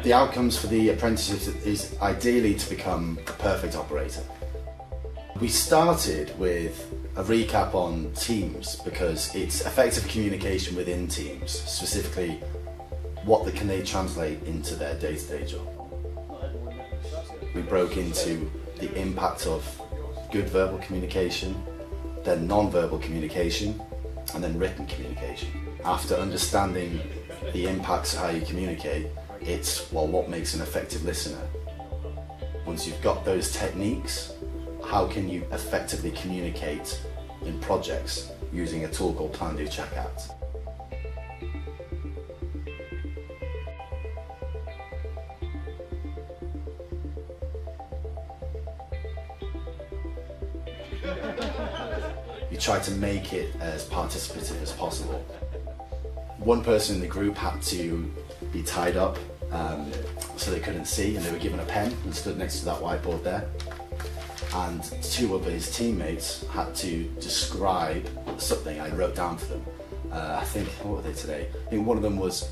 The outcomes for the apprentices is ideally to become the perfect operator. We started with a recap on teams because it's effective communication within teams, specifically what can they translate into their day-to-day job. We broke into the impact of good verbal communication, then non-verbal communication, and then written communication. After understanding the impacts of how you communicate, it's, well, what makes an effective listener? Once you've got those techniques, how can you effectively communicate in projects using a tool called Plan, Do, Check, Act? You try to make it as participative as possible. One person in the group had to be tied up so they couldn't see, and they were given a pen and stood next to that whiteboard there. And two of his teammates had to describe something I wrote down for them. I think, what were they today? I think one of them was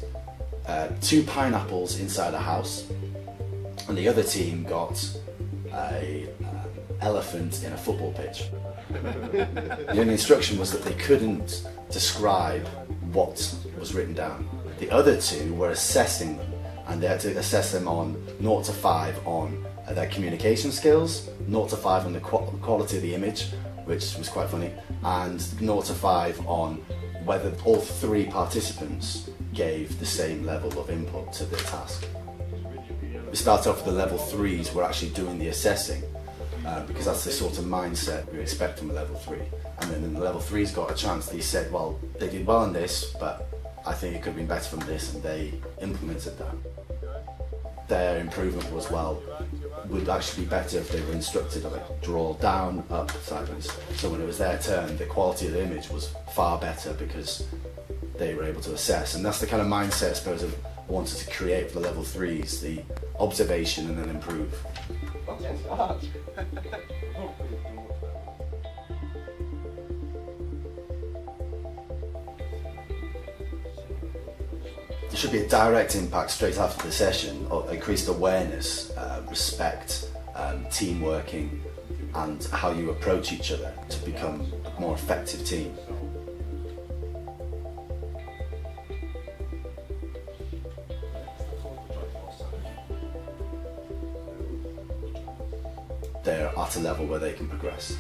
2 pineapples inside a house, and the other team got a elephant in a football pitch. The only instruction was that they couldn't describe what was written down. The other two were assessing them, and they had to assess them on 0 to 5 on their communication skills, 0 to 5 on the quality of the image, which was quite funny, and 0 to 5 on whether all 3 participants gave the same level of input to the task. We start off with the level 3s, we're actually doing the assessing, because that's the sort of mindset we expect from a level 3. And then the level 3s got a chance. They said, well, they did well on this, but I think it could have been better from this, and they implemented that. Their improvement was, well, would actually be better if they were instructed to like draw down, up, sideways. So when it was their turn, the quality of the image was far better because they were able to assess. And that's the kind of mindset I suppose I wanted to create for the level 3s, the observation and then improve. There should be a direct impact straight after the session of increased awareness, respect, team working, and how you approach each other to become a more effective team. They're at a level where they can progress.